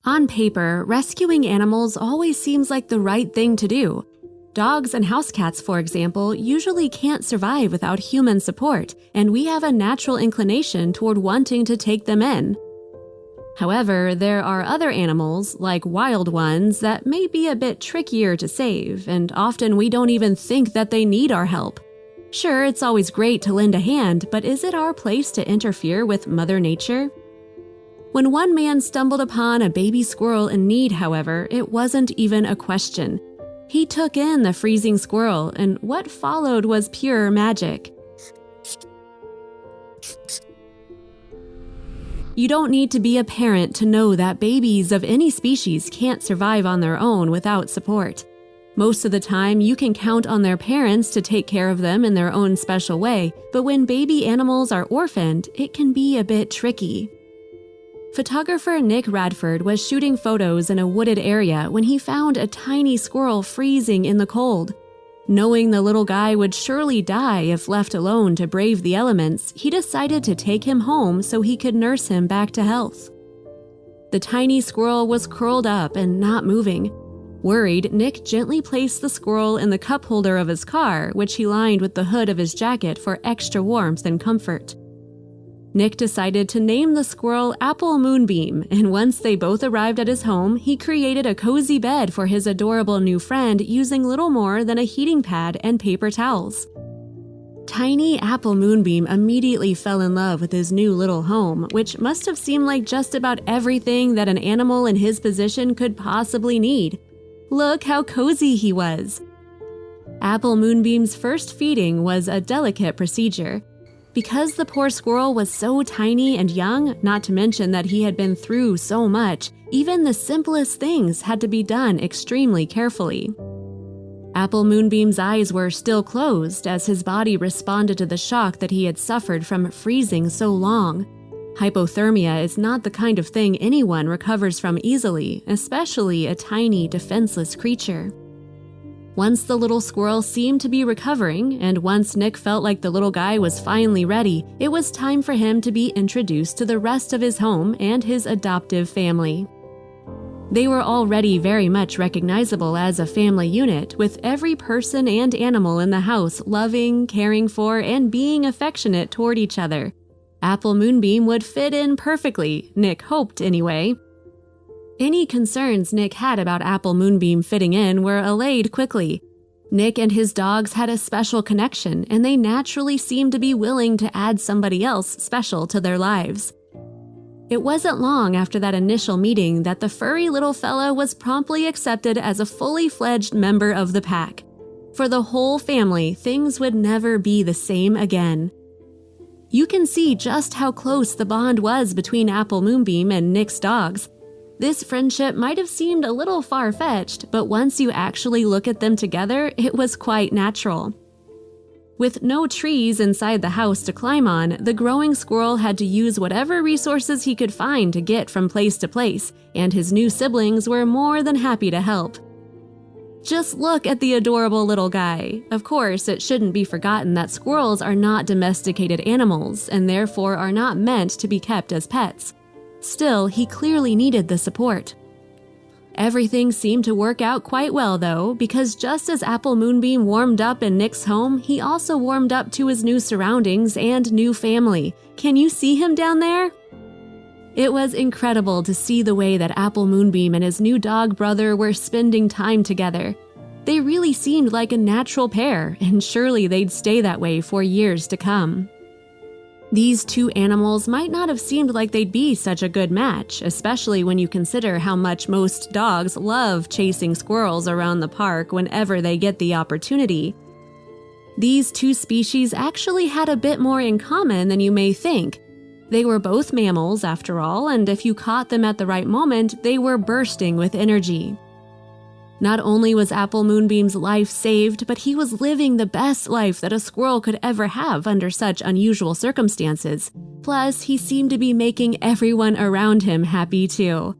On paper, rescuing animals always seems like the right thing to do. Dogs and house cats, for example, usually can't survive without human support, and we have a natural inclination toward wanting to take them in. However, there are other animals, like wild ones, that may be a bit trickier to save, and often we don't even think that they need our help. Sure, it's always great to lend a hand, but is it our place to interfere with Mother Nature? When one man stumbled upon a baby squirrel in need, however, it wasn't even a question. He took in the freezing squirrel, and what followed was pure magic. You don't need to be a parent to know that babies of any species can't survive on their own without support. Most of the time, you can count on their parents to take care of them in their own special way, but when baby animals are orphaned, it can be a bit tricky. Photographer Nick Radford was shooting photos in a wooded area when he found a tiny squirrel freezing in the cold. Knowing the little guy would surely die if left alone to brave the elements, he decided to take him home so he could nurse him back to health. The tiny squirrel was curled up and not moving. Worried, Nick gently placed the squirrel in the cup holder of his car, which he lined with the hood of his jacket for extra warmth and comfort. Nick decided to name the squirrel Apple Moonbeam, and once they both arrived at his home, he created a cozy bed for his adorable new friend using little more than a heating pad and paper towels. Tiny Apple Moonbeam immediately fell in love with his new little home, which must have seemed like just about everything that an animal in his position could possibly need. Look how cozy he was! Apple Moonbeam's first feeding was a delicate procedure. Because the poor squirrel was so tiny and young, not to mention that he had been through so much, even the simplest things had to be done extremely carefully. Apple Moonbeam's eyes were still closed as his body responded to the shock that he had suffered from freezing so long. Hypothermia is not the kind of thing anyone recovers from easily, especially a tiny, defenseless creature. Once the little squirrel seemed to be recovering, and once Nick felt like the little guy was finally ready, it was time for him to be introduced to the rest of his home and his adoptive family. They were already very much recognizable as a family unit, with every person and animal in the house loving, caring for, and being affectionate toward each other. Apple Moonbeam would fit in perfectly, Nick hoped anyway. Any concerns Nick had about Apple Moonbeam fitting in were allayed quickly. Nick and his dogs had a special connection, and they naturally seemed to be willing to add somebody else special to their lives. It wasn't long after that initial meeting that the furry little fellow was promptly accepted as a fully fledged member of the pack. For the whole family, things would never be the same again. You can see just how close the bond was between Apple Moonbeam and Nick's dogs. This friendship might have seemed a little far-fetched, but once you actually look at them together, it was quite natural. With no trees inside the house to climb on, the growing squirrel had to use whatever resources he could find to get from place to place, and his new siblings were more than happy to help. Just look at the adorable little guy. Of course, it shouldn't be forgotten that squirrels are not domesticated animals, and therefore are not meant to be kept as pets. Still, he clearly needed the support. Everything seemed to work out quite well, though, because just as Apple Moonbeam warmed up in Nick's home, he also warmed up to his new surroundings and new family. Can you see him down there? It was incredible to see the way that Apple Moonbeam and his new dog brother were spending time together. They really seemed like a natural pair, and surely they'd stay that way for years to come. These two animals might not have seemed like they'd be such a good match, especially when you consider how much most dogs love chasing squirrels around the park whenever they get the opportunity. These two species actually had a bit more in common than you may think. They were both mammals, after all, and if you caught them at the right moment, they were bursting with energy. Not only was Apple Moonbeam's life saved, but he was living the best life that a squirrel could ever have under such unusual circumstances. Plus, he seemed to be making everyone around him happy too.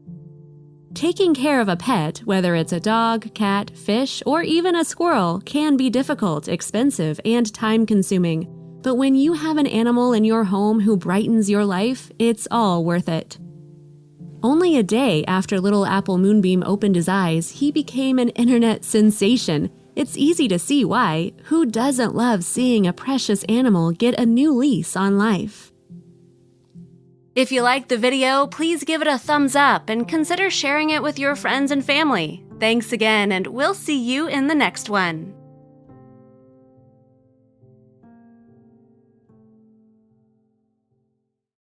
Taking care of a pet, whether it's a dog, cat, fish, or even a squirrel, can be difficult, expensive, and time-consuming. But when you have an animal in your home who brightens your life, it's all worth it. Only a day after little Apple Moonbeam opened his eyes, he became an internet sensation. It's easy to see why. Who doesn't love seeing a precious animal get a new lease on life? If you liked the video, please give it a thumbs up and consider sharing it with your friends and family. Thanks again, and we'll see you in the next one.